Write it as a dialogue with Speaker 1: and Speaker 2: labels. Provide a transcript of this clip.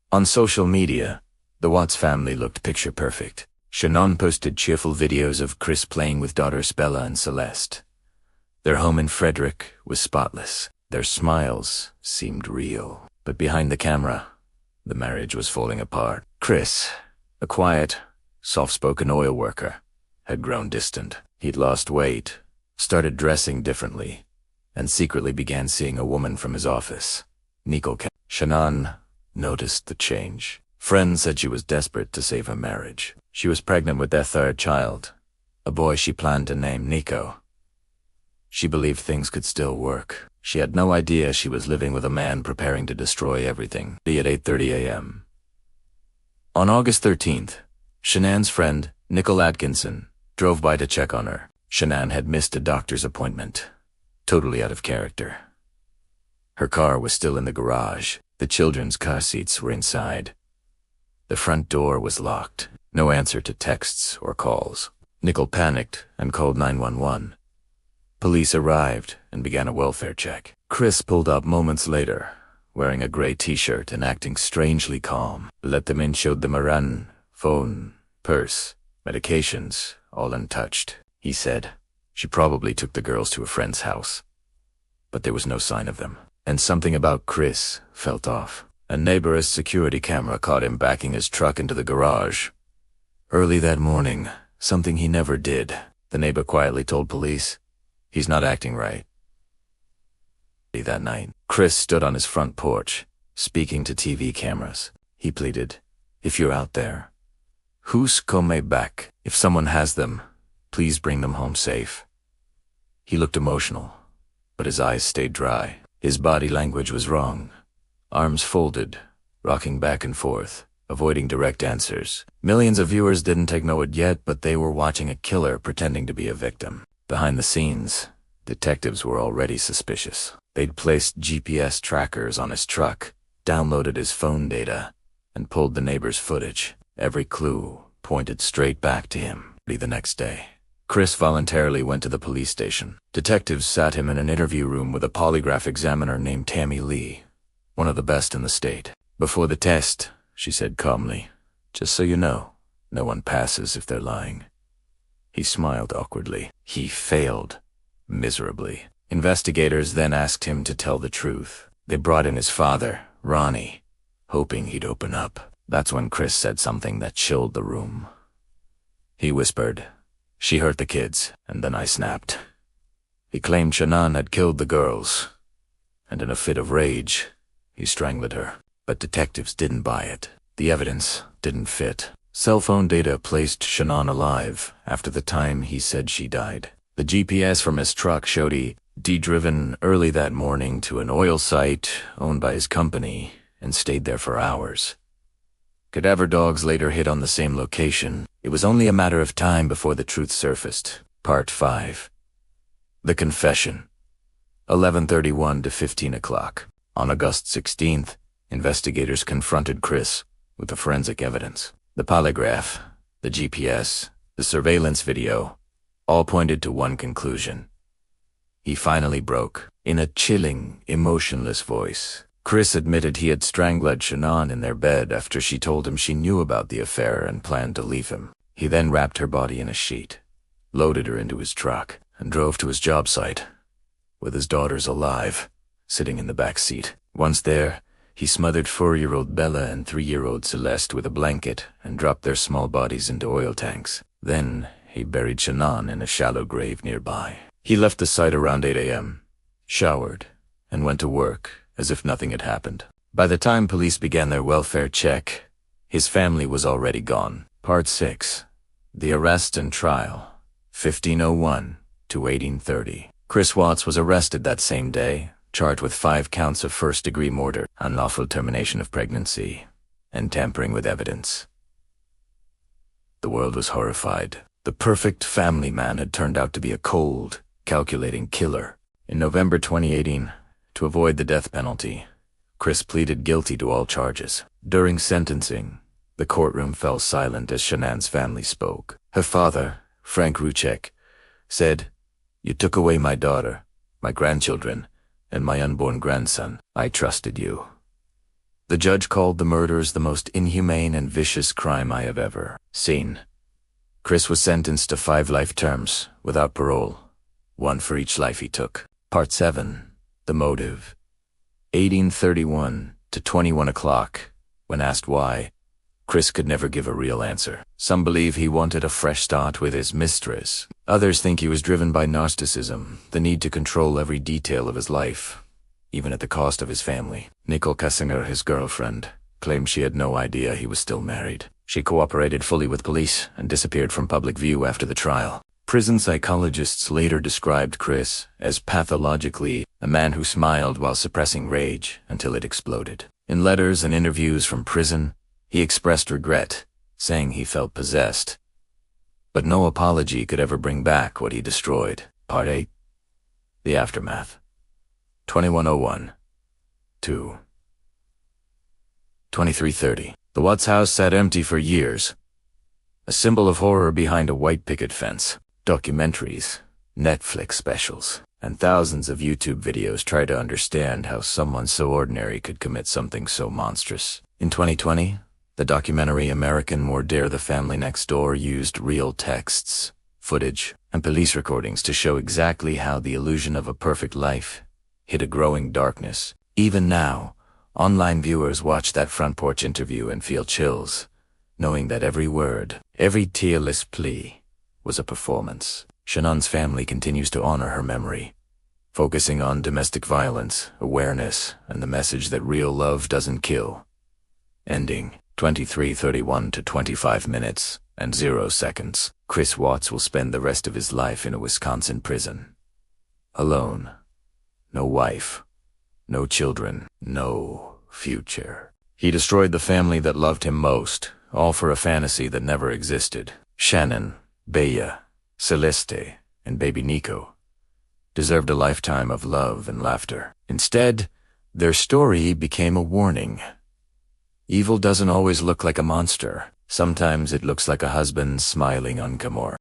Speaker 1: On social media, the Watts family looked picture perfect. Shannon posted cheerful videos of Chris playing with daughters Bella and Celeste. Their home in Frederick was spotless. Their smiles seemed real. But behind the camera, the marriage was falling apart. Chris, a quiet, soft-spoken oil worker, had grown distant. He'd lost weight, started dressing differently, and secretly began seeing a woman from his office. Shannon noticed the change. Friends said she was desperate to save her marriage. She was pregnant with their third child, a boy she planned to name Nico. She believed things could still work. She had no idea she was living with a man preparing to destroy everything. At 8:30 a.m. On August 13th, Shannon's friend, Nicole Atkinson, drove by to check on her. Shannon had missed a doctor's appointment, totally out of character. Her car was still in the garage. The children's car seats were inside. The front door was locked. No answer to texts or calls. Nicole panicked and called 911. Police arrived and began a welfare check. Chris pulled up moments later, wearing a gray t-shirt and acting strangely calm. Let them in showed them a run, phone, purse, medications, all untouched. He said she probably took the girls to a friend's house. But there was no sign of them. And something about Chris felt off. A neighbor's security camera caught him backing his truck into the garage. Early that morning, something he never did, the neighbor quietly told police. He's not acting right. That night, Chris stood on his front porch, speaking to TV cameras. He pleaded, "If you're out there, who's come back? If someone has them, please bring them home safe." He looked emotional, but his eyes stayed dry. His body language was wrong. Arms folded, rocking back and forth, avoiding direct answers. Millions of viewers didn't take note yet, but they were watching a killer pretending to be a victim. Behind the scenes, detectives were already suspicious. They'd placed GPS trackers on his truck, downloaded his phone data, and pulled the neighbor's footage. Every clue pointed straight back to him. The next day, Chris voluntarily went to the police station. Detectives sat him in an interview room with a polygraph examiner named Tammy Lee, one of the best in the state. "Before the test," she said calmly, "just so you know, no one passes if they're lying." He smiled awkwardly. He failed miserably. Investigators then asked him to tell the truth. They brought in his father, Ronnie, hoping he'd open up. That's when Chris said something that chilled the room. He whispered, "She hurt the kids," and then I snapped. He claimed Shannon had killed the girls, and in a fit of rage, he strangled her. But detectives didn't buy it. The evidence didn't fit. Cell phone data placed Shannon alive after the time he said she died. The GPS from his truck showed he'd driven early that morning to an oil site owned by his company and stayed there for hours. Cadaver dogs later hit on the same location. It was only a matter of time before the truth surfaced. Part 5. The Confession. 11:31 to 15 o'clock. On August 16th, investigators confronted Chris with the forensic evidence. The polygraph, the GPS, the surveillance video, all pointed to one conclusion. He finally broke. In a chilling, emotionless voice, Chris admitted he had strangled Shannon in their bed after she told him she knew about the affair and planned to leave him. He then wrapped her body in a sheet, loaded her into his truck, and drove to his job site, with his daughters alive, sitting in the back seat. Once there, he smothered 4-year-old Bella and 3-year-old Celeste with a blanket and dropped their small bodies into oil tanks. Then, he buried Shannon in a shallow grave nearby. He left the site around 8 a.m., showered, and went to work as if nothing had happened. By the time police began their welfare check, his family was already gone. Part 6. The Arrest and Trial, 1501 to 1830. Chris Watts was arrested that same day, charged with 5 counts of first-degree murder, unlawful termination of pregnancy, and tampering with evidence. The world was horrified. The perfect family man had turned out to be a cold, calculating killer. In November 2018, to avoid the death penalty, Chris pleaded guilty to all charges. During sentencing, the courtroom fell silent as Shannon's family spoke. Her father, Frank Ruchek, said, "You took away my daughter, my grandchildren, and my unborn grandson. I trusted you. The judge called the murders the most inhumane and vicious crime I have ever seen. Chris was sentenced to 5 life terms, without parole, 1 for each life he took. Part 7. The motive. 1831 to 21 o'clock. When asked why, Chris could never give a real answer. Some believe he wanted a fresh start with his mistress. Others think he was driven by narcissism, the need to control every detail of his life, even at the cost of his family. Nicole Kassinger, his girlfriend, claimed she had no idea he was still married. She cooperated fully with police and disappeared from public view after the trial. Prison psychologists later described Chris as pathologically a man who smiled while suppressing rage until it exploded. In letters and interviews from prison, he expressed regret, saying he felt possessed. But no apology could ever bring back what he destroyed. Part 8. The aftermath. 2101 to 2330. The Watts house sat empty for years, a symbol of horror behind a white picket fence. Documentaries, Netflix specials, and thousands of YouTube videos try to understand how someone so ordinary could commit something so monstrous. In 2020, the documentary American More Dare the Family Next Door used real texts, footage, and police recordings to show exactly how the illusion of a perfect life hid a growing darkness. Even now, online viewers watch that front porch interview and feel chills, knowing that every word, every tearless plea, was a performance. Shannon's family continues to honor her memory, focusing on domestic violence, awareness, and the message that real love doesn't kill. Ending 23:31 to 25 minutes and 0 seconds. Chris Watts will spend the rest of his life in a Wisconsin prison. Alone. No wife. No children. No future. He destroyed the family that loved him most, all for a fantasy that never existed. Shannon, Bea, Celeste, and baby Nico deserved a lifetime of love and laughter. Instead, their story became a warning. Evil doesn't always look like a monster. Sometimes it looks like a husband smiling on Camor.